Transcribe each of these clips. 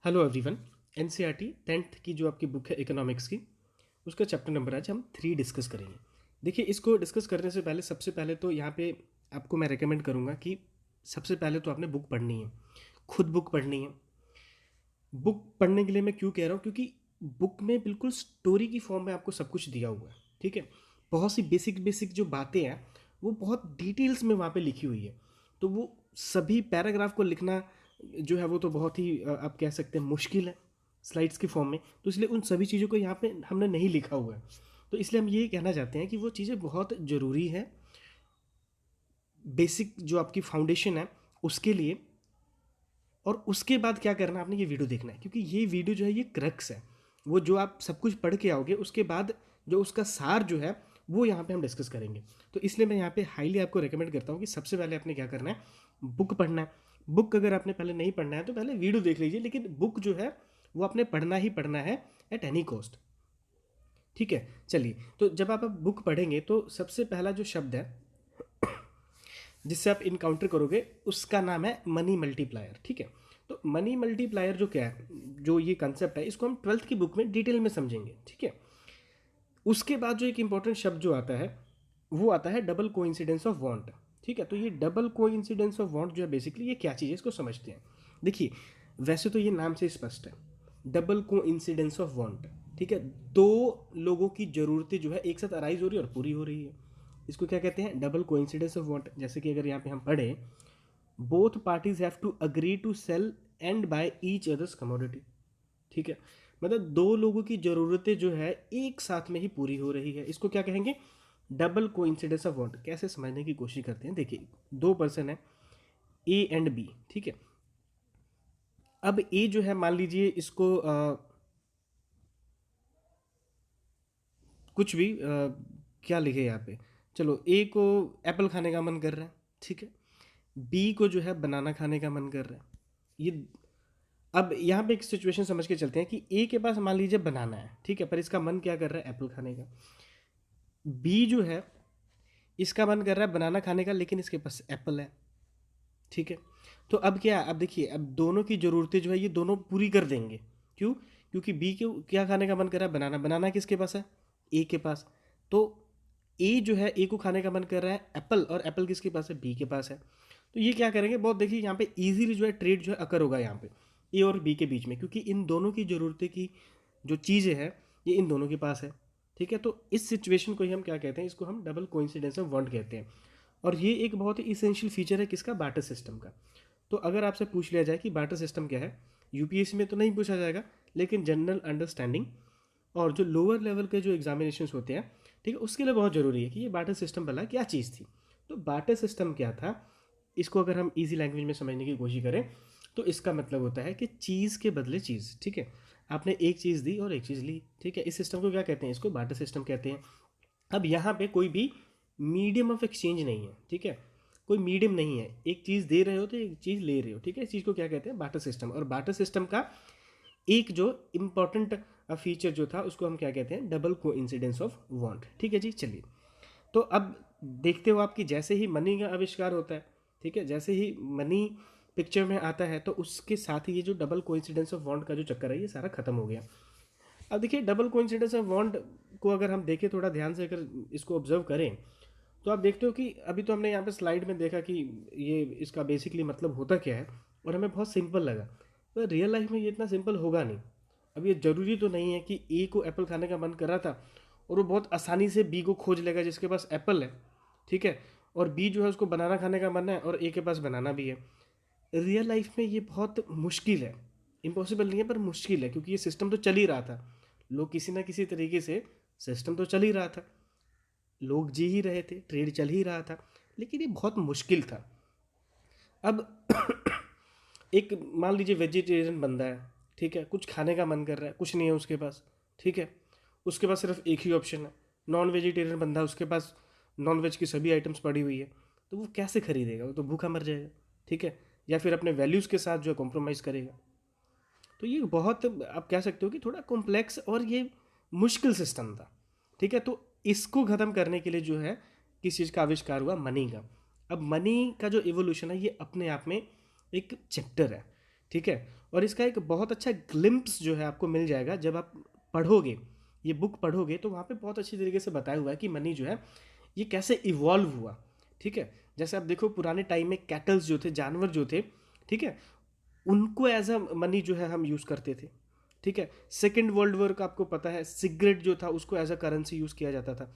Hello everyone. NCERT 10th की जो आपकी बुक है इकोनॉमिक्स की, उसका चैप्टर नंबर आज हम 3 डिस्कस करेंगे। देखिए, इसको डिस्कस करने से पहले सबसे पहले तो यहाँ पे आपको मैं रेकमेंड करूँगा कि सबसे पहले तो आपने बुक पढ़नी है, खुद बुक पढ़नी है। बुक पढ़ने के लिए मैं क्यों कह रहा हूँ, क्योंकि बुक में बिल्कुल स्टोरी की फॉर्म में आपको सब कुछ दिया हुआ है। ठीक है, बहुत सी बेसिक बेसिक जो बातें हैं वो बहुत डिटेल्स में वहाँ पे लिखी हुई है। तो वो सभी पैराग्राफ को लिखना जो है वो तो बहुत ही आप कह सकते हैं मुश्किल है स्लाइड्स की फॉर्म में। तो इसलिए उन सभी चीज़ों को यहाँ पे हमने नहीं लिखा हुआ है। तो इसलिए हम ये कहना चाहते हैं कि वो चीज़ें बहुत ज़रूरी है बेसिक जो आपकी फाउंडेशन है उसके लिए। और उसके बाद क्या करना है, आपने ये वीडियो देखना है, क्योंकि ये वीडियो जो है ये क्रक्स है। वो जो आप सब कुछ पढ़ के आओगे उसके बाद जो उसका सार जो है वो यहाँ पे हम डिस्कस करेंगे। तो इसलिए मैं यहाँ पे हाईली आपको रेकमेंड करता हूँ कि सबसे पहले आपने क्या करना है, बुक पढ़ना है। बुक अगर आपने पहले नहीं पढ़ना है तो पहले वीडियो देख लीजिए, लेकिन बुक जो है वो आपने पढ़ना ही पढ़ना है एट एनी कॉस्ट। ठीक है, चलिए। तो जब आप अब बुक पढ़ेंगे तो सबसे पहला जो शब्द है जिससे आप इनकाउंटर करोगे उसका नाम है मनी मल्टीप्लायर। ठीक है, तो मनी मल्टीप्लायर जो क्या है, जो ये कंसेप्ट है, इसको हम 12th की बुक में डिटेल में समझेंगे। ठीक है, उसके बाद जो एक इंपॉर्टेंट शब्द जो आता है वो आता है डबल कोइंसिडेंस ऑफ वांट। ठीक है, तो ये डबल कोइंसिडेंस ऑफ वांट जो है बेसिकली ये क्या चीज़ है इसको समझते हैं। देखिए, वैसे तो ये नाम से स्पष्ट है, डबल कोइंसिडेंस ऑफ वांट। ठीक है, दो लोगों की ज़रूरतें जो है एक साथ अराइज हो रही है और पूरी हो रही है, इसको क्या कहते हैं, डबल कोइंसिडेंस ऑफ वांट। जैसे कि अगर यहाँ पे हम पढ़े, both parties have to agree to sell and buy each others commodity. ठीक है, मतलब दो लोगों की ज़रूरतें जो है एक साथ में ही पूरी हो रही है, इसको क्या कहेंगे, डबल कोइंसिडेंस ऑफ वांट। कैसे समझने की कोशिश करते हैं, देखिए दो पर्सन है ए एंड बी। ठीक है, अब ए जो है मान लीजिए इसको कुछ भी क्या लिखे यहाँ पे, चलो ए को एप्पल खाने का मन कर रहा है। ठीक है, बी को जो है बनाना खाने का मन कर रहा है। ये अब यहाँ पे एक सिचुएशन समझ के चलते हैं कि ए के पास मान लीजिए बनाना है, ठीक है, पर इसका मन क्या कर रहा है, एप्पल खाने का। बी जो है इसका मन कर रहा है बनाना खाने का, लेकिन इसके पास एप्पल है। ठीक है, तो अब क्या, अब देखिए, अब दोनों की ज़रूरतें जो है ये दोनों पूरी कर देंगे। क्यों, क्योंकि बी को क्या खाने का मन कर रहा है, बनाना। बनाना किसके पास है, ए के पास। तो ए जो है ए को खाने का मन कर रहा है एप्पल, और एप्पल किसके पास है, बी के पास है। तो ये क्या करेंगे, बहुत देखिए यहाँ पे इजीली जो है ट्रेड जो है अकर होगा यहाँ पे ए और बी के बीच में, क्योंकि इन दोनों की ज़रूरतें की जो चीज़ें हैं ये इन दोनों के पास है। ठीक है, तो इस सिचुएशन को ही हम क्या कहते हैं, इसको हम डबल कोइंसिडेंस ऑफ वांट कहते हैं। और ये एक बहुत ही इसेंशियल फीचर है किसका, बार्टर सिस्टम का। तो अगर आपसे पूछ लिया जाए कि बार्टर सिस्टम क्या है, यूपीएससी में तो नहीं पूछा जाएगा, लेकिन जनरल अंडरस्टैंडिंग और जो लोअर लेवल के जो एग्जामिनेशन होते हैं, ठीक है, उसके लिए बहुत ज़रूरी है कि ये बार्टर सिस्टम भला क्या चीज़ थी। तो बार्टर सिस्टम क्या था, इसको अगर हम इजी लैंग्वेज में समझने की कोशिश करें तो इसका मतलब होता है कि चीज़ के बदले चीज़। ठीक है, आपने एक चीज़ दी और एक चीज़ ली। ठीक है, इस सिस्टम को क्या कहते हैं, इसको बार्टर सिस्टम कहते हैं। अब यहाँ पे कोई भी मीडियम ऑफ एक्सचेंज नहीं है। ठीक है, कोई मीडियम नहीं है, एक चीज़ दे रहे हो तो एक चीज़ ले रहे हो। ठीक है, इस चीज़ को क्या कहते हैं, बार्टर सिस्टम। और बार्टर सिस्टम का एक जो इम्पॉर्टेंट फीचर जो था उसको हम क्या कहते हैं, डबल कोइंसिडेंस ऑफ वांट। ठीक है जी, चलिए। तो अब देखते हो आपकी जैसे ही मनी का आविष्कार होता है, ठीक है, जैसे ही मनी पिक्चर में आता है तो उसके साथ ही ये जो डबल कोइंसिडेंस ऑफ वांट का जो चक्कर है ये सारा खत्म हो गया। अब देखिए, डबल कोइंसिडेंस ऑफ वांट को अगर हम देखें थोड़ा ध्यान से, अगर इसको ऑब्जर्व करें तो आप देखते हो कि अभी तो हमने यहाँ पे स्लाइड में देखा कि ये इसका बेसिकली मतलब होता क्या है, और हमें बहुत सिंपल लगा। पर रियल लाइफ में ये इतना सिंपल होगा नहीं। अब ये ज़रूरी तो नहीं है कि ए को एप्पल खाने का मन कर रहा था और वो बहुत आसानी से बी को खोज लेगा जिसके पास एप्पल है। ठीक है, और बी जो है उसको बनाना खाने का मन है और ए के पास बनाना भी है। रियल लाइफ में ये बहुत मुश्किल है, इम्पॉसिबल नहीं है पर मुश्किल है, क्योंकि ये सिस्टम तो चल ही रहा था। लोग किसी ना किसी तरीके से, सिस्टम तो चल ही रहा था, लोग जी ही रहे थे, ट्रेड चल ही रहा था, लेकिन ये बहुत मुश्किल था। अब एक मान लीजिए वेजिटेरियन बंदा है, ठीक है, कुछ खाने का मन कर रहा है, कुछ नहीं है उसके पास। ठीक है, उसके पास सिर्फ एक ही ऑप्शन है। नॉन वेजिटेरियन बंदा, उसके पास नॉन वेज की सभी आइटम्स पड़ी हुई है, तो वो कैसे खरीदेगा, वो तो भूखा मर जाएगा। ठीक है, या फिर अपने वैल्यूज़ के साथ जो है कॉम्प्रोमाइज़ करेगा। तो ये बहुत, आप कह सकते हो कि थोड़ा कॉम्प्लेक्स और ये मुश्किल सिस्टम था। ठीक है, तो इसको ख़त्म करने के लिए जो है किस चीज़ का आविष्कार हुआ, मनी का। अब मनी का जो इवोल्यूशन है ये अपने आप में एक चैप्टर है। ठीक है, और इसका एक बहुत अच्छा ग्लिम्प्स जो है आपको मिल जाएगा जब आप पढ़ोगे, ये बुक पढ़ोगे, तो वहाँ पे बहुत अच्छी तरीके से बताया हुआ है कि मनी जो है ये कैसे इवॉल्व हुआ। ठीक है, जैसे आप देखो पुराने टाइम में कैटल्स जो थे, जानवर जो थे, ठीक है, उनको एज अ मनी जो है हम यूज़ करते थे। ठीक है, सेकेंड वर्ल्ड वॉर का आपको पता है, सिगरेट जो था उसको एज अ करेंसी यूज़ किया जाता था,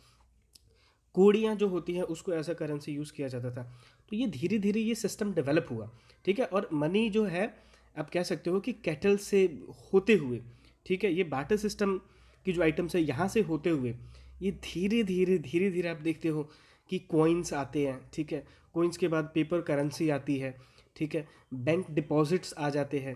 कोड़ियाँ जो होती हैं उसको एज अ करेंसी यूज़ किया जाता था। तो ये धीरे धीरे ये सिस्टम डेवलप हुआ। ठीक है, और मनी जो है आप कह सकते हो कि कैटल से होते हुए, ठीक है, ये बाटर सिस्टम की जो आइटम्स है यहाँ से होते हुए ये धीरे धीरे आप देखते हो कि कॉइन्स आते हैं। ठीक है, कॉइन्स के बाद पेपर करेंसी आती है। ठीक है, बैंक डिपॉजिट्स आ जाते हैं,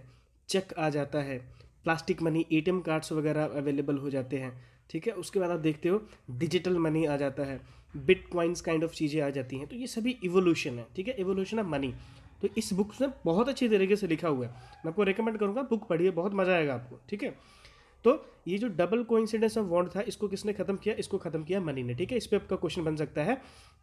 चेक आ जाता है, प्लास्टिक मनी, एटीएम कार्ड्स वगैरह अवेलेबल हो जाते हैं। ठीक है, उसके बाद आप देखते हो डिजिटल मनी आ जाता है, बिटकॉइंस काइंड ऑफ चीज़ें आ जाती हैं। तो ये सभी इवोल्यूशन है। ठीक है, इवोल्यूशन ऑफ मनी। तो इस बुक में बहुत अच्छी तरीके से लिखा हुआ है, मैं आपको रिकमेंड करूँगा, बुक पढ़िए, बहुत मज़ा आएगा आपको। ठीक है, तो ये जो डबल कोइंसिडेंस ऑफ वांट था, इसको किसने खत्म किया? इसको खत्म किया मनी ने। ठीक है, इस पे आपका क्वेश्चन बन सकता है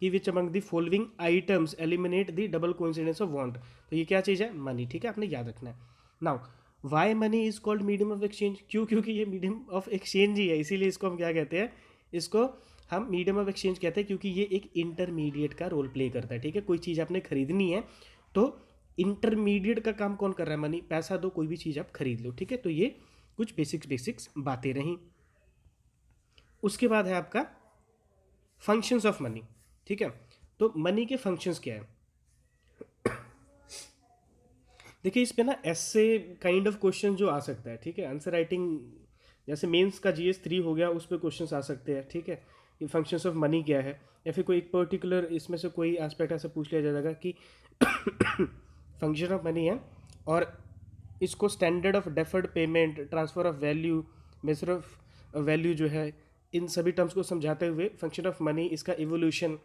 कि विच among the following items eliminate the double coincidence of want. तो ये क्या चीज़ है? मनी। ठीक है, आपने याद रखना है। Now why money is called medium of exchange? क्यों? क्योंकि ये मीडियम ऑफ एक्सचेंज ही है, इसीलिए इसको हम क्या कहते हैं? इसको हम मीडियम ऑफ एक्सचेंज कहते हैं, क्योंकि ये एक इंटरमीडिएट का रोल प्ले करता है। ठीक है, कोई चीज़ आपने खरीदनी है तो इंटरमीडिएट का काम कौन कर रहा है? मनी। पैसा दो, कोई भी चीज़ आप खरीद लो। ठीक है, तो ये कुछ बेसिक्स बातें रहीं। उसके बाद है आपका फंक्शंस ऑफ मनी। ठीक है, तो मनी के फंक्शंस क्या है? देखिए इस पे ना ऐसे काइंड ऑफ क्वेश्चन जो आ सकता है। ठीक है, आंसर राइटिंग जैसे मेंस का GS 3 हो गया, उस पर क्वेश्चन आ सकते हैं। ठीक है, ये फंक्शंस ऑफ मनी क्या है, या फिर कोई एक पर्टिकुलर इसमें से कोई एस्पेक्ट ऐसा पूछ लिया जाएगा कि फंक्शन ऑफ मनी है और इसको standard of deferred payment, transfer of value, measure of value जो है, इन सभी टर्म्स को समझाते हुए फंक्शन ऑफ मनी, इसका इवोल्यूशन।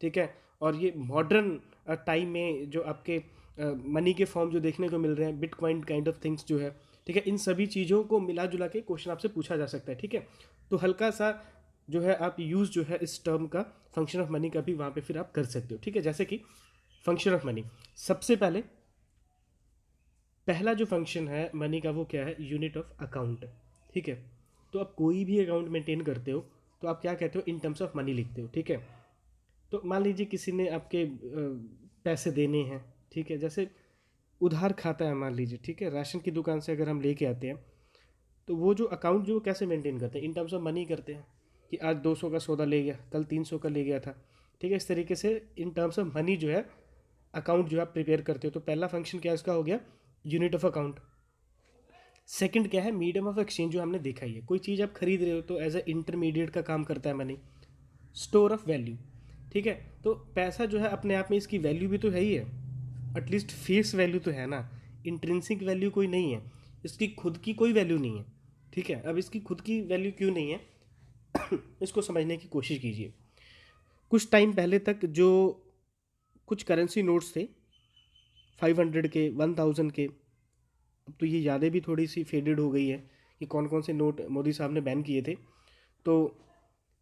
ठीक है, और ये मॉडर्न टाइम में जो आपके मनी के फॉर्म जो देखने को मिल रहे हैं, बिटकॉइन काइंड ऑफ थिंग्स जो है। ठीक है, इन सभी चीज़ों को मिला जुला के क्वेश्चन आपसे पूछा जा सकता है। ठीक है, तो हल्का सा जो है आप यूज़ जो है इस टर्म का, फंक्शन ऑफ मनी का भी वहाँ पे फिर आप कर सकते हो। ठीक है, जैसे कि फंक्शन ऑफ मनी, सबसे पहले पहला जो फंक्शन है मनी का वो क्या है? Unit of account. ठीक है, तो आप कोई भी अकाउंट मेंटेन करते हो तो आप क्या कहते हो? इन टर्म्स ऑफ मनी लिखते हो। ठीक है, तो मान लीजिए किसी ने आपके पैसे देने हैं। ठीक है, जैसे उधार खाता है मान लीजिए। ठीक है, राशन की दुकान से अगर हम लेके आते हैं तो वो जो अकाउंट जो कैसे मेंटेन करते हैं? इन टर्म्स ऑफ मनी करते हैं कि आज 200 का सौदा ले गया, कल 300 का ले गया था। ठीक है, इस तरीके से इन टर्म्स ऑफ मनी जो है अकाउंट जो आप प्रिपेयर करते हो। तो पहला फंक्शन क्या इसका हो गया? Unit of account. सेकंड क्या है? मीडियम ऑफ एक्सचेंज, जो हमने देखा ही है, कोई चीज़ आप खरीद रहे हो तो एज अ इंटरमीडिएट का काम करता है मनी। Store of value. ठीक है, तो पैसा जो है अपने आप में इसकी वैल्यू भी तो है ही है, एटलीस्ट फेस वैल्यू तो है ना, इंट्रिंसिक वैल्यू कोई नहीं है, इसकी खुद की कोई वैल्यू नहीं है। ठीक है, अब इसकी खुद की वैल्यू क्यों नहीं है इसको समझने की कोशिश कीजिए। कुछ टाइम पहले तक जो कुछ करेंसी नोट्स थे, 500 के, 1000 के, अब तो ये यादें भी थोड़ी सी फेडेड हो गई है कि कौन कौन से नोट मोदी साहब ने बैन किए थे। तो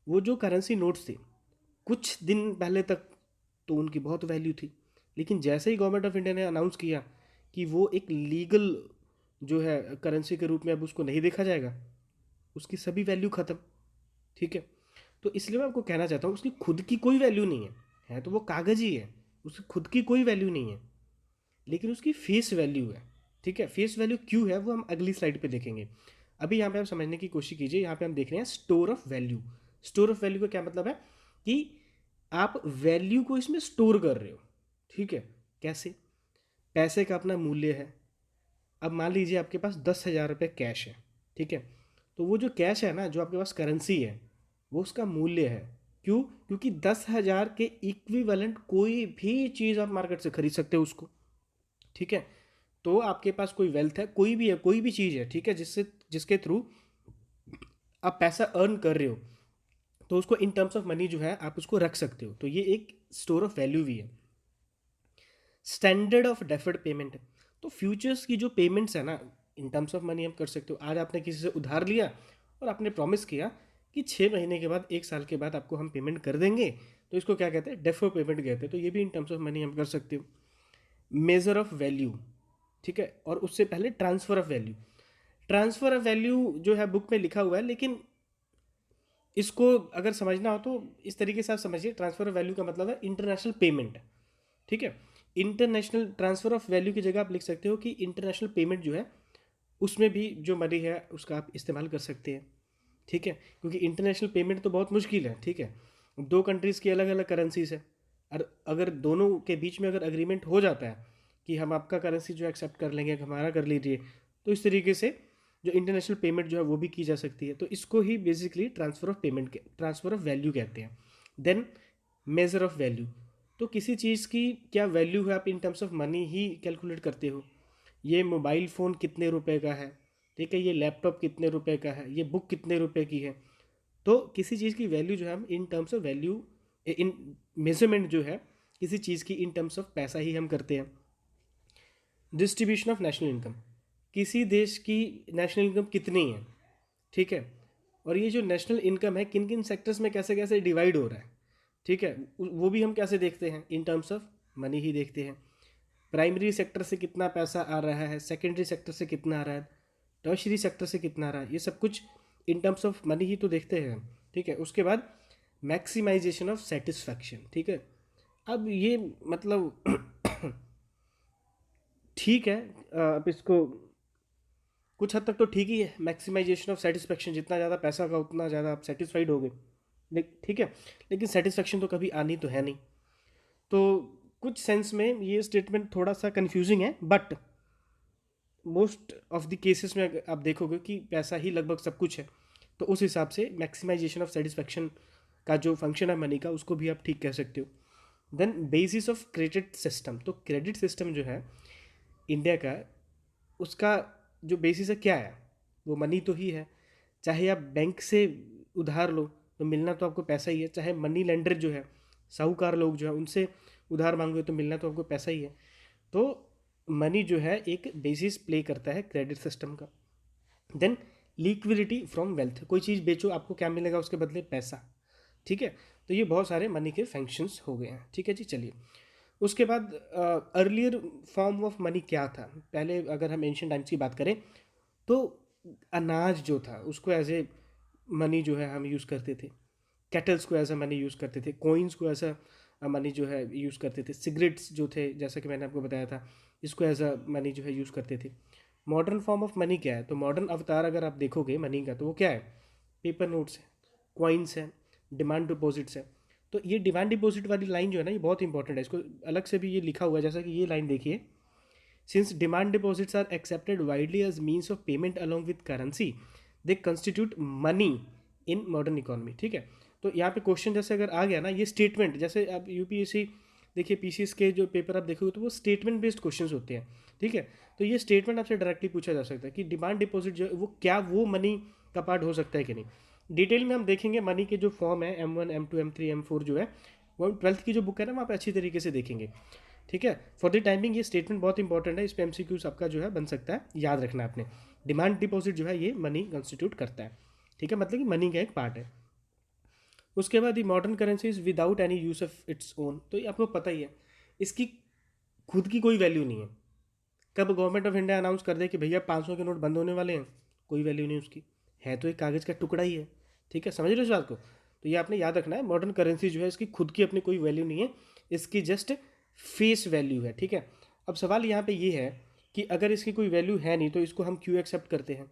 वो जो करेंसी नोट्स थे कुछ दिन पहले तक तो उनकी बहुत वैल्यू थी, लेकिन जैसे ही गवर्नमेंट ऑफ इंडिया ने अनाउंस किया कि वो एक लीगल जो है करेंसी के रूप में अब उसको नहीं देखा जाएगा, उसकी सभी वैल्यू ख़त्म। ठीक है, तो इसलिए मैं आपको कहना चाहता हूँ उसकी खुद की कोई वैल्यू नहीं है तो वो कागज़ ही है, उसकी खुद की कोई वैल्यू नहीं है, लेकिन उसकी फेस वैल्यू है। ठीक है, फेस वैल्यू क्यों है वो हम अगली स्लाइड पे देखेंगे। अभी यहाँ पे आप समझने की कोशिश कीजिए, यहाँ पे हम देख रहे हैं store of value. Store of value का क्या मतलब है? कि आप वैल्यू को इसमें स्टोर कर रहे हो। ठीक है, कैसे? पैसे का अपना मूल्य है। अब मान लीजिए आपके पास 10,000 रुपये कैश है। ठीक है, तो वो जो कैश है ना, जो आपके पास करेंसी है, वो उसका मूल्य है। क्यों? क्योंकि 10,000 के इक्विवेलेंट कोई भी चीज़ आप मार्केट से खरीद सकते हो उसको। ठीक है, तो आपके पास कोई वेल्थ है, कोई भी है, कोई भी चीज़ है, ठीक है, जिससे जिसके थ्रू आप पैसा अर्न कर रहे हो, तो उसको इन टर्म्स ऑफ मनी जो है आप उसको रख सकते हो। तो ये एक स्टोर ऑफ वैल्यू भी है। स्टैंडर्ड ऑफ डेफर्ड पेमेंट, तो फ्यूचर्स की जो पेमेंट्स है ना, इन टर्म्स ऑफ मनी आप कर सकते हो। आज आपने किसी से उधार लिया और आपने प्रॉमिस किया कि 6 महीने के बाद, 1 साल के बाद आपको हम पेमेंट कर देंगे, तो इसको क्या कहते हैं? डेफर पेमेंट कहते हैं। तो ये भी इन टर्म्स ऑफ मनी हम कर सकते हो। मेजर ऑफ वैल्यू, ठीक है, और उससे पहले transfer of value. Transfer of value जो है बुक में लिखा हुआ है, लेकिन इसको अगर समझना हो तो इस तरीके से आप समझिए, ट्रांसफ़र ऑफ वैल्यू का मतलब है इंटरनेशनल पेमेंट, ठीक है। इंटरनेशनल ट्रांसफ़र ऑफ वैल्यू की जगह आप लिख सकते हो कि इंटरनेशनल पेमेंट जो है उसमें भी जो मनी है उसका आप इस्तेमाल कर सकते हैं, ठीक है। क्योंकि इंटरनेशनल पेमेंट तो बहुत मुश्किल है, ठीक है। दो कंट्रीज़ की अलग अलग करेंसीज है, और अगर दोनों के बीच में अगर अग्रीमेंट हो जाता है कि हम आपका करेंसी जो एक्सेप्ट कर लेंगे, हमारा कर लीजिए, तो इस तरीके से जो इंटरनेशनल पेमेंट जो है वो भी की जा सकती है। तो इसको ही बेसिकली ट्रांसफ़र ऑफ पेमेंट के ट्रांसफ़र ऑफ वैल्यू कहते हैं। देन मेज़र ऑफ वैल्यू, तो किसी चीज़ की क्या वैल्यू है आप in terms of money he calculate करते हो। ये मोबाइल फ़ोन कितने रुपए का है, ठीक है, ये लैपटॉप कितने रुपए का है, ये बुक कितने रुपए की है। तो किसी चीज़ की वैल्यू जो है हम in terms of value, in measurement जो है किसी चीज़ की इन टर्म्स ऑफ पैसा ही हम करते हैं। डिस्ट्रीब्यूशन ऑफ नेशनल इनकम, किसी देश की नेशनल इनकम कितनी है, ठीक है, और ये जो नेशनल इनकम है किन किन सेक्टर्स में कैसे कैसे डिवाइड हो रहा है, ठीक है, वो भी हम कैसे देखते हैं, इन टर्म्स ऑफ मनी ही देखते हैं। प्राइमरी सेक्टर से कितना पैसा आ रहा है, सेकेंडरी सेक्टर से कितना आ रहा है, टर्शरी सेक्टर से कितना आ रहा है, ये सब कुछ इन टर्म्स ऑफ मनी ही तो देखते हैं, ठीक है। उसके बाद मैक्सिमाइजेशन ऑफ सेटिस्फैक्शन, ठीक है। अब ये मतलब ठीक है, अब इसको कुछ हद तक तो ठीक ही है, मैक्सिमाइजेशन ऑफ सेटिस्फैक्शन, जितना ज़्यादा पैसा का उतना ज़्यादा आप सेटिस्फाइड होगे, ठीक है। लेकिन सेटिस्फैक्शन तो कभी आनी तो है नहीं। तो कुछ सेंस में ये स्टेटमेंट थोड़ा सा कंफ्यूजिंग है, but most of the cases में अगर आप देखोगे कि पैसा ही लगभग सब कुछ है, तो उस हिसाब से मैक्सिमाइजेशन ऑफ सेटिस्फैक्शन का जो फंक्शन है मनी का, उसको भी आप ठीक कह सकते हो। Then basis of credit system, तो क्रेडिट सिस्टम जो है इंडिया का, उसका जो बेसिस है क्या है, वो मनी तो ही है। चाहे आप बैंक से उधार लो तो मिलना तो आपको पैसा ही है, चाहे मनी लेंडर जो है, साहूकार लोग जो है, उनसे उधार मांगो तो मिलना तो आपको पैसा ही है। तो मनी जो है एक बेसिस प्ले करता है क्रेडिट सिस्टम का। देन लिक्विडिटी फ्रॉम वेल्थ, कोई चीज़ बेचो आपको क्या मिलेगा उसके बदले, पैसा, ठीक है। तो ये बहुत सारे मनी के फंक्शंस हो गए हैं, ठीक है जी। चलिए, उसके बाद अर्लियर फॉर्म ऑफ मनी क्या था। पहले अगर हम एंशियंट टाइम्स की बात करें तो अनाज जो था उसको एज ए मनी जो है हम यूज़ करते थे, कैटल्स को एज अ मनी यूज़ करते थे, कोइंस को एज अ मनी जो है यूज़ करते थे, सिगरेट्स जो थे जैसा कि मैंने आपको बताया था, इसको एज अ मनी जो है यूज़ करते थे। मॉडर्न फॉर्म ऑफ मनी क्या है, तो मॉडर्न अवतार अगर आप देखोगे मनी का, तो वो क्या है, पेपर नोट्स है, क्वाइंस है, डिमांड डिपॉजिट्स है। तो ये डिमांड डिपॉजिट वाली लाइन जो है ना, ये बहुत इंपॉर्टेंट है, इसको अलग से भी ये लिखा हुआ है, जैसा कि ये लाइन देखिए, since demand deposits are accepted widely as means of payment along with currency, they constitute money in modern economy, ठीक है। तो यहाँ पे क्वेश्चन जैसे अगर आ गया ना, ये स्टेटमेंट, जैसे आप यूपीएससी देखिए, पीसीएस के जो पेपर आप देखोगे तो वो स्टेटमेंट बेस्ड क्वेश्चंस होते हैं, ठीक है। तो ये स्टेटमेंट आपसे डायरेक्टली पूछा जा सकता है कि डिमांड डिपॉजिट जो है वो क्या वो मनी का पार्ट हो सकता है कि नहीं। डिटेल में हम देखेंगे मनी के जो फॉर्म है, M1 M2 M3 M4 जो है, वो 12th की जो बुक है ना वहाँ पे अच्छी तरीके से देखेंगे, ठीक है। फॉर द टाइमिंग ये स्टेटमेंट बहुत इंपॉर्टेंट है, इस पर MCQs आपका जो है बन सकता है, याद रखना आपने। डिमांड डिपॉजिट जो है ये मनी कंस्टिट्यूट करता है, ठीक है, मतलब कि मनी का एक पार्ट है। उसके बाद ये modern currency is without any use of its own, तो ये आपको पता ही है, इसकी खुद की कोई वैल्यू नहीं है। कब गवर्नमेंट ऑफ इंडिया अनाउंस कर दे कि भैया 500 के नोट बंद होने वाले हैं, कोई वैल्यू नहीं उसकी, है तो एक कागज़ का टुकड़ा ही है, ठीक है, समझ रहे हो इस बात को। तो ये आपने याद रखना है, मॉडर्न करेंसी जो है इसकी खुद की अपनी कोई वैल्यू नहीं है, इसकी जस्ट फेस वैल्यू है, ठीक है। अब सवाल यहाँ पे ये है कि अगर इसकी कोई वैल्यू है नहीं तो इसको हम क्यों एक्सेप्ट करते हैं,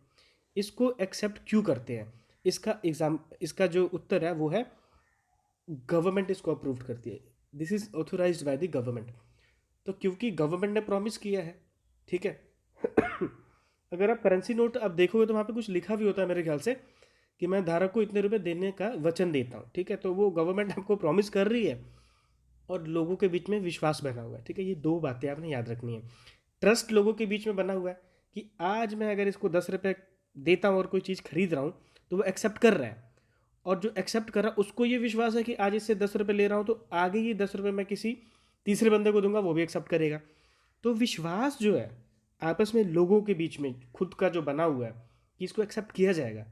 इसको एक्सेप्ट क्यों करते हैं, इसका जो उत्तर है वो है गवर्नमेंट इसको अप्रूव करती है, this is authorised by the government. तो क्योंकि गवर्नमेंट ने प्रॉमिस किया है, ठीक है। अगर आप करेंसी नोट आप देखोगे तो वहाँ पे कुछ लिखा भी होता है मेरे ख्याल से कि मैं धारक को इतने रुपए देने का वचन देता हूँ, ठीक है। तो वो गवर्नमेंट आपको प्रॉमिस कर रही है और लोगों के बीच में विश्वास बना हुआ है, ठीक है। ये दो बातें आपने याद रखनी है। ट्रस्ट लोगों के बीच में बना हुआ है कि आज मैं अगर इसको 10 रुपये देता हूँ और कोई चीज़ खरीद रहा हूँ तो वो एक्सेप्ट कर रहा है, और जो एक्सेप्ट कर रहा है उसको ये विश्वास है कि आज इससे 10 रुपये ले रहा हूँ तो आगे ये 10 रुपये मैं किसी तीसरे बंदे को दूंगा, वो भी एक्सेप्ट करेगा। तो विश्वास जो है आपस में लोगों के बीच में खुद का जो बना हुआ है कि इसको एक्सेप्ट किया जाएगा,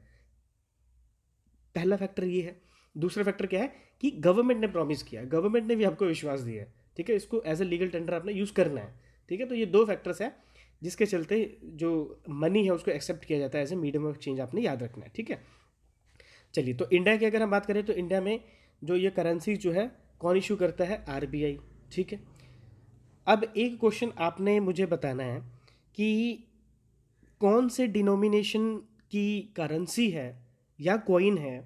पहला फैक्टर ये है। दूसरा फैक्टर क्या है कि गवर्नमेंट ने प्रॉमिस किया, गवर्नमेंट ने भी आपको विश्वास दिया है, ठीक है, इसको एज ए लीगल टेंडर आपने यूज़ करना है, ठीक है। तो ये दो फैक्टर्स हैं जिसके चलते जो मनी है उसको एक्सेप्ट किया जाता है as a medium of exchange, आपने याद रखना है, ठीक है। चलिए, तो इंडिया की अगर हम बात करें तो इंडिया में जो ये करेंसी जो है कौन इशू करता है? आरबीआई, ठीक है। अब एक क्वेश्चन आपने मुझे बताना है कि कौन से डिनोमिनेशन की करेंसी है या कॉइन है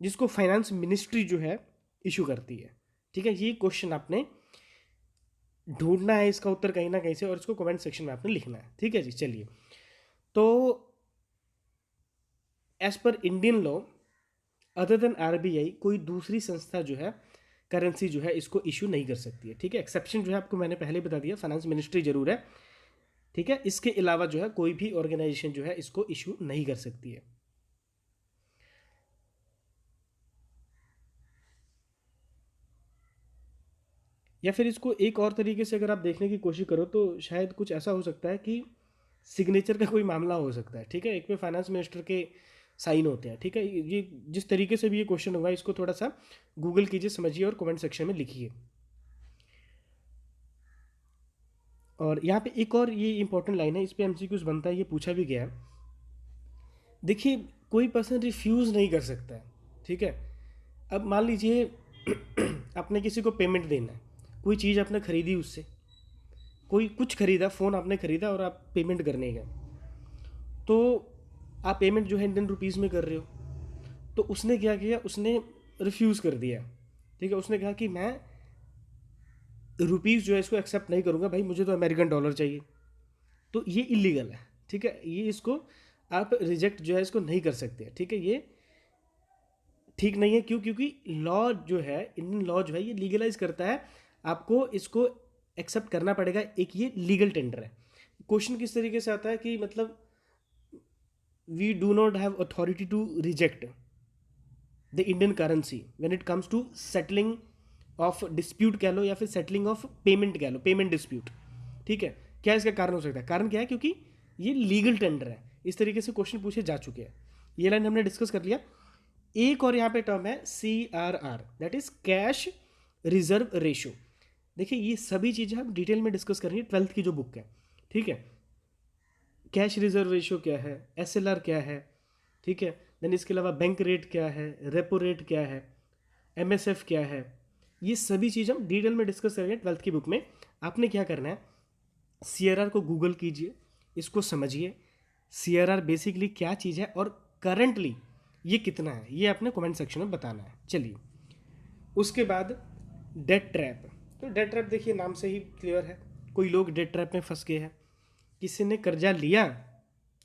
जिसको फाइनेंस मिनिस्ट्री जो है इशू करती है, ठीक है। ये क्वेश्चन आपने ढूंढना है इसका उत्तर कहीं ना कहीं से, और इसको कमेंट सेक्शन में आपने लिखना है, ठीक है जी। चलिए, तो as per Indian law other than RBI कोई दूसरी संस्था जो है करेंसी जो है इसको इशू नहीं कर सकती है, ठीक है। एक्सेप्शन जो है आपको मैंने पहले बता दिया, फाइनेंस मिनिस्ट्री जरूर है, ठीक है। इसके अलावा जो है कोई भी ऑर्गेनाइजेशन जो है इसको इशू नहीं कर सकती है। या फिर इसको एक और तरीके से अगर आप देखने की कोशिश करो तो शायद कुछ ऐसा हो सकता है कि सिग्नेचर का कोई मामला हो सकता है, ठीक है। एक में फाइनेंस मिनिस्टर के साइन होते हैं, ठीक है। ये जिस तरीके से भी ये क्वेश्चन होगा इसको थोड़ा सा गूगल कीजिए, समझिए और कमेंट सेक्शन में लिखिए। और यहाँ पे एक और ये इंपॉर्टेंट लाइन है, इस पे एमसीक्यूज बनता है, ये पूछा भी गया है। देखिए, कोई पर्सन रिफ्यूज़ नहीं कर सकता है, ठीक है। अब मान लीजिए आपने किसी को पेमेंट देना है, कोई चीज़ आपने खरीदी उससे, कोई कुछ खरीदा, फ़ोन आपने खरीदा और आप पेमेंट करने गए, तो आप पेमेंट जो है इंडियन रुपीज़ में कर रहे हो, तो उसने क्या किया, उसने रिफ्यूज़ कर दिया, ठीक है। उसने कहा कि मैं रुपीज़ जो है इसको एक्सेप्ट नहीं करूँगा भाई, मुझे तो अमेरिकन डॉलर चाहिए, तो ये इलीगल है, ठीक है। ये इसको आप रिजेक्ट जो है इसको नहीं कर सकते, ठीक है। ये ठीक नहीं है, क्यों? क्योंकि लॉ जो है, इंडियन लॉ जो है ये लीगलाइज करता है, आपको इसको एक्सेप्ट करना पड़ेगा, एक ये लीगल टेंडर है। क्वेश्चन किस तरीके से आता है कि मतलब we do not have authority to reject the Indian currency when it comes to settling of dispute कह लो या फिर सेटलिंग ऑफ पेमेंट कह लो, पेमेंट डिस्प्यूट, ठीक है। क्या इसका कारण हो सकता है? कारण क्या है? क्योंकि ये लीगल टेंडर है। इस तरीके से क्वेश्चन पूछे जा चुके हैं, ये लाइन हमने डिस्कस कर लिया। एक और यहाँ पे टर्म है CRR, that is cash reserve ratio. देखिए, ये सभी चीज़ें हम डिटेल में डिस्कस करेंगे 12th की जो बुक है, ठीक है। कैश रिजर्व रेशो क्या है, SLR क्या है, ठीक है। देन इसके अलावा बैंक रेट क्या है, रेपो रेट क्या है, MSF क्या है, ये सभी चीज़ हम डिटेल में डिस्कस करेंगे 12th की बुक में। आपने क्या करना है, CRR को गूगल कीजिए, इसको समझिए, CRR बेसिकली क्या चीज़ है और करंटली ये कितना है, ये आपने कमेंट सेक्शन में बताना है। चलिए, उसके बाद डेट ट्रैप। तो डेट ट्रैप देखिए नाम से ही क्लियर है, कोई लोग डेट ट्रैप में फंस गए हैं, किसी ने कर्जा लिया,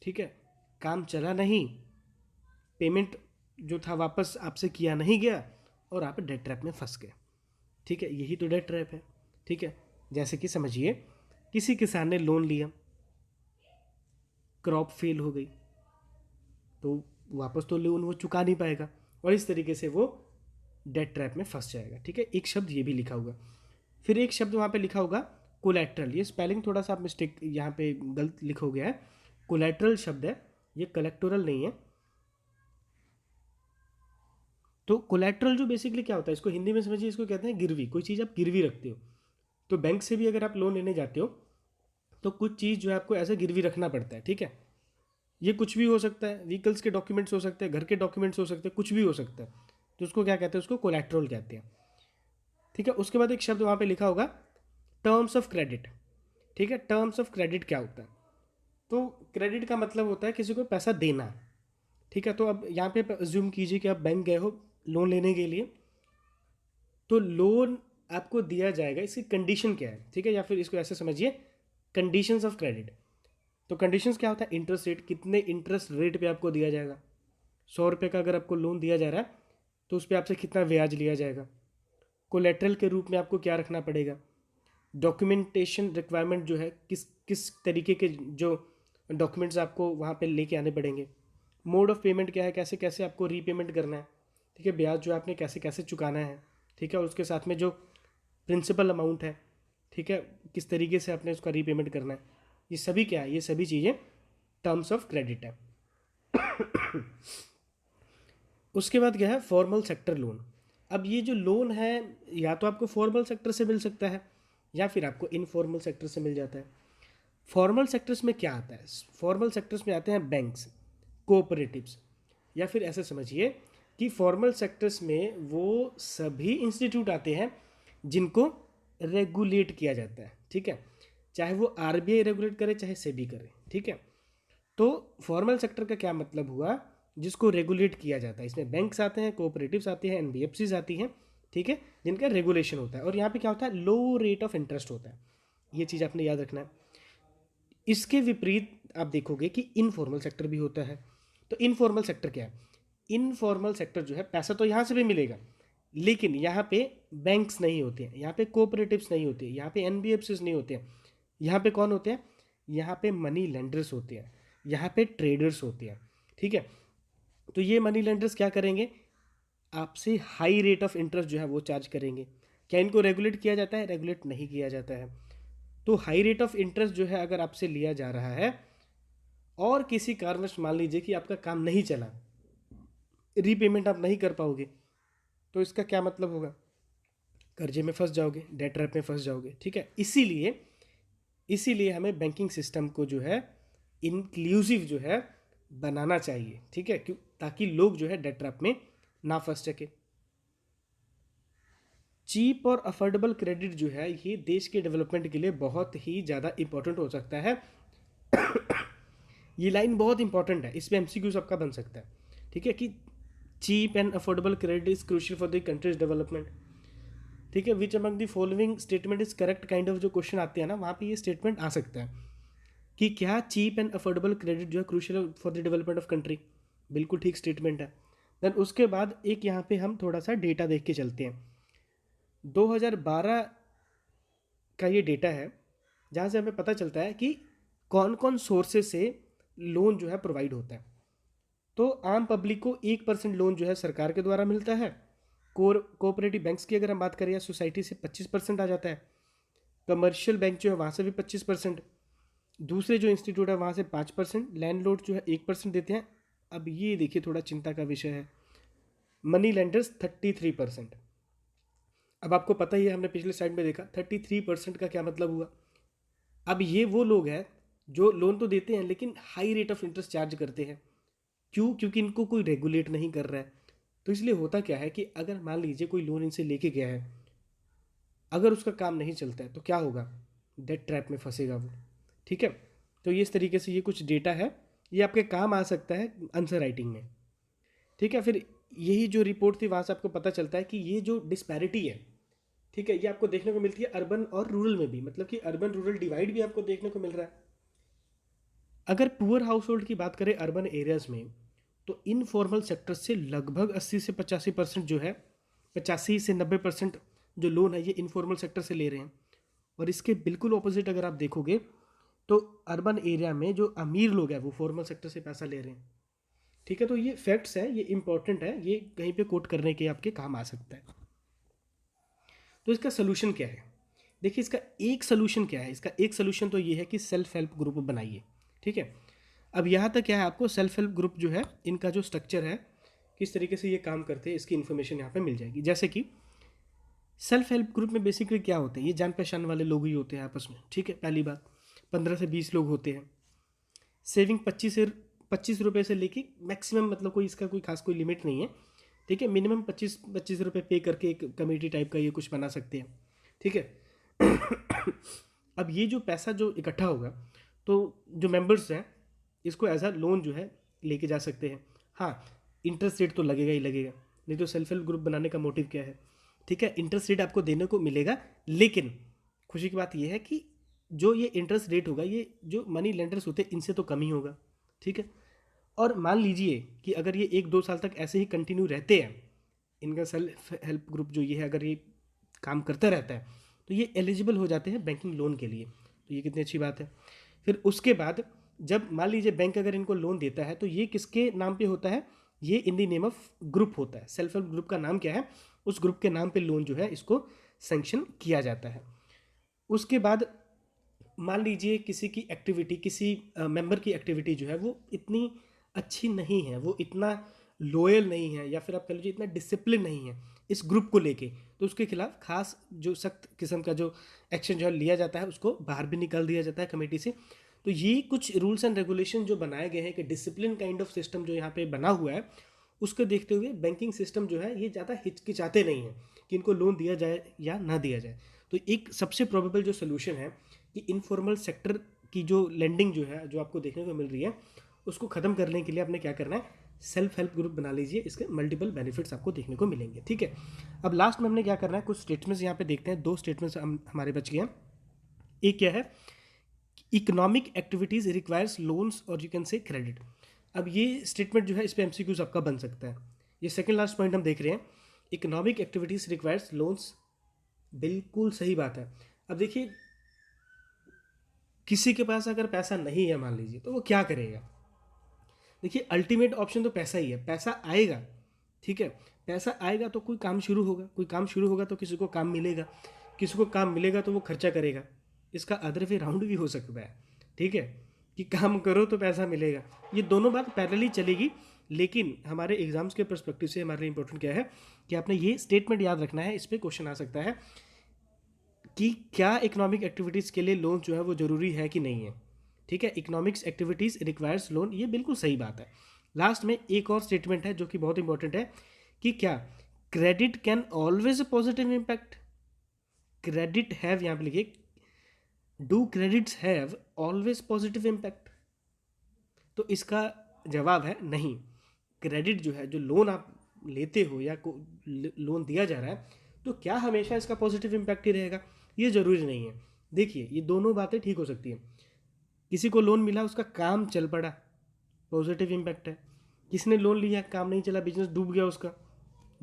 ठीक है, काम चला नहीं, पेमेंट जो था वापस आपसे किया नहीं गया और आप डेट ट्रैप में फंस गए, ठीक है। यही तो डेट ट्रैप है, ठीक है। जैसे कि समझिए, किसी किसान ने लोन लिया, क्रॉप फेल हो गई, तो वापस तो लोन वो चुका नहीं पाएगा और इस तरीके से वो डेट ट्रैप में फंस जाएगा, ठीक है। एक शब्द ये भी लिखा होगा, फिर एक शब्द वहाँ पे लिखा होगा कोलैटरल। ये स्पेलिंग थोड़ा सा आप मिस्टेक यहाँ पे गलत लिखो गया है, कोलैटरल शब्द है ये, कलेक्टोरल नहीं है। तो कोलैटरल जो बेसिकली क्या होता है, इसको हिंदी में समझिए, इसको कहते हैं गिरवी। कोई चीज़ आप गिरवी रखते हो, तो बैंक से भी अगर आप लोन लेने जाते हो तो कुछ चीज़ जो है आपको ऐसे गिरवी रखना पड़ता है, ठीक है। ये कुछ भी हो सकता है, व्हीकल्स के डॉक्यूमेंट्स हो सकते हैं, घर के डॉक्यूमेंट्स हो सकते हैं, कुछ भी हो सकता है, तो उसको क्या कहते हैं, उसको कोलैटरल कहते हैं, ठीक है। उसके बाद एक शब्द वहाँ पे लिखा होगा टर्म्स ऑफ क्रेडिट, ठीक है। टर्म्स ऑफ क्रेडिट क्या होता है? तो क्रेडिट का मतलब होता है किसी को पैसा देना, ठीक है। तो अब यहाँ पे अज्यूम कीजिए कि आप बैंक गए हो लोन लेने के लिए, तो लोन आपको दिया जाएगा, इसकी कंडीशन क्या है, ठीक है। या फिर इसको ऐसे समझिए, कंडीशंस ऑफ क्रेडिट। तो कंडीशंस क्या होता है? इंटरेस्ट रेट, कितने इंटरेस्ट रेट पे आपको दिया जाएगा। 100 रुपये का अगर आपको लोन दिया जा रहा है तो उस पर आपसे कितना ब्याज लिया जाएगा, कोलेट्रल के रूप में आपको क्या रखना पड़ेगा, डॉक्यूमेंटेशन रिक्वायरमेंट जो है, किस किस तरीके के जो डॉक्यूमेंट्स आपको वहाँ पे लेके आने पड़ेंगे, मोड ऑफ पेमेंट क्या है, कैसे कैसे आपको रीपेमेंट करना है, ठीक है। ब्याज जो है आपने कैसे कैसे चुकाना है, ठीक है। और उसके साथ में जो प्रिंसिपल अमाउंट है, ठीक है, किस तरीके से आपने उसका रीपेमेंट करना है, ये सभी क्या है, ये सभी चीज़ें टर्म्स ऑफ क्रेडिट है। उसके बाद क्या है, फॉर्मल सेक्टर लोन। अब ये जो लोन है या तो आपको फॉर्मल सेक्टर से मिल सकता है या फिर आपको इनफॉर्मल सेक्टर से मिल जाता है। फॉर्मल सेक्टर्स में क्या आता है? फॉर्मल सेक्टर्स में आते हैं बैंक्स, कोऑपरेटिव्स, या फिर ऐसे समझिए कि फॉर्मल सेक्टर्स में वो सभी इंस्टीट्यूट आते हैं जिनको रेगुलेट किया जाता है, ठीक है, चाहे वो आरबीआई रेगुलेट करे चाहे सेबी करे, ठीक है। तो फॉर्मल सेक्टर का क्या मतलब हुआ? जिसको रेगुलेट किया जाता है। इसमें बैंक्स आते हैं, कोऑपरेटिव्स आती हैं, एनबीएफसीज आती हैं, ठीक है, जिनका रेगुलेशन होता है। और यहाँ पे क्या होता है? लो रेट ऑफ इंटरेस्ट होता है। ये चीज़ आपने याद रखना है। इसके विपरीत आप देखोगे कि इनफॉर्मल सेक्टर भी होता है। तो इनफॉर्मल सेक्टर क्या है? इनफॉर्मल सेक्टर जो है, पैसा तो यहाँ से भी मिलेगा, लेकिन यहाँ पे बैंक्स नहीं होते हैं, यहाँ पे कोऑपरेटिव्स नहीं होते हैं, यहाँ पे एनबीएफसीज नहीं होते हैं। यहाँ पे कौन होते हैं? यहाँ पे मनी लेंडर्स होते हैं, यहाँ पे ट्रेडर्स होते हैं, ठीक है। तो ये मनी लेंडर्स क्या करेंगे? आपसे हाई रेट ऑफ इंटरेस्ट जो है वो चार्ज करेंगे। क्या इनको रेगुलेट किया जाता है? रेगुलेट नहीं किया जाता है। तो हाई रेट ऑफ इंटरेस्ट जो है अगर आपसे लिया जा रहा है और किसी कारणवश मान लीजिए कि आपका काम नहीं चला, रीपेमेंट आप नहीं कर पाओगे, तो इसका क्या मतलब होगा? कर्जे में फंस जाओगे, डेट ट्रैप में फंस जाओगे, ठीक है। इसीलिए हमें बैंकिंग सिस्टम को जो है इंक्लूसिव जो है बनाना चाहिए, ठीक है, क्यों? ताकि लोग जो है डेट ट्रैप में ना फंस सके। चीप और अफोर्डेबल क्रेडिट जो है ये देश के डेवलपमेंट के लिए बहुत ही ज़्यादा इंपॉर्टेंट हो सकता है। ये लाइन बहुत इंपॉर्टेंट है, इस पर एमसीक्यू सबका बन सकता है, ठीक है, कि cheap and affordable credit is crucial for the country's development, ठीक है। Which among the following statement is correct kind of जो क्वेश्चन आते हैं ना, वहाँ पे ये स्टेटमेंट आ सकता है कि क्या चीप एंड अफोर्डेबल क्रेडिट जो है crucial for the development of country. बिल्कुल ठीक स्टेटमेंट है। देन उसके बाद एक यहाँ पे हम थोड़ा सा डेटा देख के चलते हैं। 2012 का ये डेटा है जहाँ से हमें पता चलता है कि कौन कौन सोर्सेज से लोन जो है प्रोवाइड होता है। तो आम पब्लिक को 1% लोन जो है सरकार के द्वारा मिलता है। कोऑपरेटिव बैंक्स की अगर हम बात करें या सोसाइटी से 25% आ जाता है। कमर्शियल बैंक जो है वहाँ से भी 25%। दूसरे जो इंस्टीट्यूट है वहाँ से 5%। लैंडलॉर्ड जो है 1% देते हैं। अब ये देखिए थोड़ा चिंता का विषय है, मनी लेंडर्स 33%। अब आपको पता ही है, हमने पिछले स्लाइड में देखा 33% का क्या मतलब हुआ। अब ये वो लोग हैं जो लोन तो देते हैं लेकिन high rate of interest charge करते हैं। क्यों? क्योंकि इनको कोई रेगुलेट नहीं कर रहा है। तो इसलिए होता क्या है कि अगर मान लीजिए कोई लोन इनसे लेके गया है, अगर उसका काम नहीं चलता है तो क्या होगा? डेट ट्रैप में फंसेगा वो, ठीक है। तो ये इस तरीके से ये कुछ डेटा है, ये आपके काम आ सकता है आंसर राइटिंग में, ठीक है। फिर यही जो रिपोर्ट थी वहाँ से आपको पता चलता है कि ये जो डिस्पैरिटी है, ठीक है, ये आपको देखने को मिलती है अर्बन और रूरल में भी, मतलब कि अर्बन रूरल डिवाइड भी आपको देखने को मिल रहा है। अगर पुअर हाउस होल्ड की बात करें अर्बन एरियाज में, तो इनफॉर्मल सेक्टर से लगभग 80 से 85% जो है, 85 से 90% जो लोन है ये इनफॉर्मल सेक्टर से ले रहे हैं। और इसके बिल्कुल ऑपोजिट अगर आप देखोगे तो अर्बन एरिया में जो अमीर लोग हैं वो फॉर्मल सेक्टर से पैसा ले रहे हैं, ठीक है। तो ये फैक्ट्स हैं, ये इंपॉर्टेंट है, ये कहीं पे कोट करने के आपके काम आ सकता है। तो इसका सोल्यूशन क्या है? देखिए इसका एक सोल्यूशन क्या है? इसका एक सोल्यूशन तो ये है कि सेल्फ हेल्प ग्रुप बनाइए, ठीक है। अब यहाँ तक क्या है, आपको सेल्फ हेल्प ग्रुप जो है इनका जो स्ट्रक्चर है, किस तरीके से ये काम करते हैं, इसकी इन्फॉर्मेशन यहाँ पे मिल जाएगी। जैसे कि सेल्फ हेल्प ग्रुप में बेसिकली क्या होते हैं? ये जान पहचान वाले लोग ही होते हैं आपस में, ठीक है। पहली बात, 15 से 20 लोग होते हैं। सेविंग 25 रुपये से लेके मैक्सिमम, मतलब कोई इसका कोई खास कोई लिमिट नहीं है, ठीक है। मिनिमम 25 रुपये पे करके एक कमेटी टाइप का ये कुछ बना सकते हैं, ठीक है। अब ये जो पैसा जो इकट्ठा होगा, तो जो मेंबर्स हैं इसको एज अ लोन जो है लेके जा सकते हैं। हाँ, इंटरेस्ट रेट तो लगेगा ही लगेगा, नहीं तो सेल्फ हेल्प ग्रुप बनाने का मोटिव क्या है, ठीक है। इंटरेस्ट रेट आपको देने को मिलेगा, लेकिन खुशी की बात यह है कि जो ये इंटरेस्ट रेट होगा ये जो मनी लेंडर्स होते हैं इनसे तो कम ही होगा, ठीक है। और मान लीजिए कि अगर ये 1-2 साल तक ऐसे ही कंटिन्यू रहते हैं, इनका सेल्फ हेल्प ग्रुप जो ये है अगर ये काम करता रहता है, तो ये एलिजिबल हो जाते हैं बैंकिंग लोन के लिए। तो ये कितनी अच्छी बात है। फिर उसके बाद जब मान लीजिए बैंक अगर इनको लोन देता है तो ये किसके नाम पे होता है? ये in the name of group होता है। सेल्फ हेल्प ग्रुप का नाम क्या है? उस ग्रुप के नाम पे लोन जो है इसको सैंक्शन किया जाता है। उसके बाद मान लीजिए किसी की एक्टिविटी, किसी मेंबर की एक्टिविटी जो है वो इतनी अच्छी नहीं है, वो इतना लोयल नहीं है, या फिर आप कह लीजिए इतना डिसिप्लिन नहीं है इस ग्रुप को लेके, तो उसके खिलाफ खास जो सख्त किस्म का जो एक्शन जो है लिया जाता है, उसको बाहर भी निकाल दिया जाता है कमेटी से। तो ये कुछ रूल्स एंड रेगुलेशन जो बनाए गए हैं कि डिसिप्लिन काइंड ऑफ सिस्टम जो यहाँ पे बना हुआ है, उसको देखते हुए बैंकिंग सिस्टम जो है ये ज़्यादा हिचकिचाते नहीं हैं कि इनको लोन दिया जाए या ना दिया जाए। तो एक सबसे प्रोबेबल जो सोल्यूशन है कि इनफॉर्मल सेक्टर की जो लेंडिंग जो है जो आपको देखने को मिल रही है, उसको ख़त्म करने के लिए आपने क्या करना है, सेल्फ हेल्प ग्रुप बना लीजिए, इसके मल्टीपल बेनिफिट्स आपको देखने को मिलेंगे। ठीक है, अब लास्ट में हमने क्या करना है, कुछ स्टेटमेंट्स यहाँ पे देखते हैं। 2 स्टेटमेंट्स हमारे बच गए हैं। एक क्या है, इकोनॉमिक एक्टिविटीज़ रिक्वायर्स लोन्स और यू कैन से क्रेडिट। अब ये स्टेटमेंट जो है इस पर एमसीक्यूज आपका बन सकता है। ये सेकंड लास्ट पॉइंट हम देख रहे हैं, इकोनॉमिक एक्टिविटीज़ रिक्वायर्स लोन्स, बिल्कुल सही बात है। अब देखिए, किसी के पास अगर पैसा नहीं है मान लीजिए, तो वो क्या करेगा। देखिए, अल्टीमेट ऑप्शन तो पैसा ही है, पैसा आएगा, ठीक है, पैसा आएगा तो कोई काम शुरू होगा, कोई काम शुरू होगा तो किसी को काम मिलेगा, किसी को काम मिलेगा तो वो खर्चा करेगा। इसका अदर वे राउंड भी हो सकता है, ठीक है, कि काम करो तो पैसा मिलेगा। ये दोनों बात पैरेलली चलेगी, लेकिन हमारे एग्जाम्स के पर्सपेक्टिव से हमारे लिए इंपॉर्टेंट क्या है कि आपने ये स्टेटमेंट याद रखना है। इस पर क्वेश्चन आ सकता है कि क्या इकोनॉमिक एक्टिविटीज़ के लिए लोन जो है वो ज़रूरी है कि नहीं है। ठीक है, इकोनॉमिक्स एक्टिविटीज़ रिक्वायर्स लोन, ये बिल्कुल सही बात है। लास्ट में एक और स्टेटमेंट है जो कि बहुत इंपॉर्टेंट है कि क्या credit can always a positive impact. Credit have, यहाँ पे लिखिए, do credits have always positive impact. तो इसका जवाब है नहीं। क्रेडिट जो है, जो लोन आप लेते हो या लोन दिया जा रहा है, तो क्या हमेशा इसका पॉजिटिव इम्पैक्ट ही रहेगा, ये ज़रूरी नहीं है। देखिए, ये दोनों बातें ठीक हो सकती हैं। किसी को लोन मिला, उसका काम चल पड़ा, पॉजिटिव इम्पैक्ट है। किसी ने लोन लिया, काम नहीं चला, बिजनेस डूब गया, उसका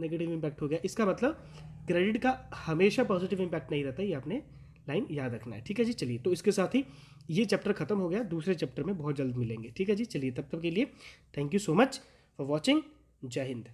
नेगेटिव इम्पैक्ट हो गया। इसका मतलब क्रेडिट का हमेशा पॉजिटिव इम्पैक्ट नहीं रहता, ये आपने लाइन याद रखना है। ठीक है जी, चलिए, तो इसके साथ ही ये चैप्टर खत्म हो गया। दूसरे चैप्टर में बहुत जल्द मिलेंगे। ठीक है जी, चलिए, तब तक के लिए thank you so much for watching. जय हिंद।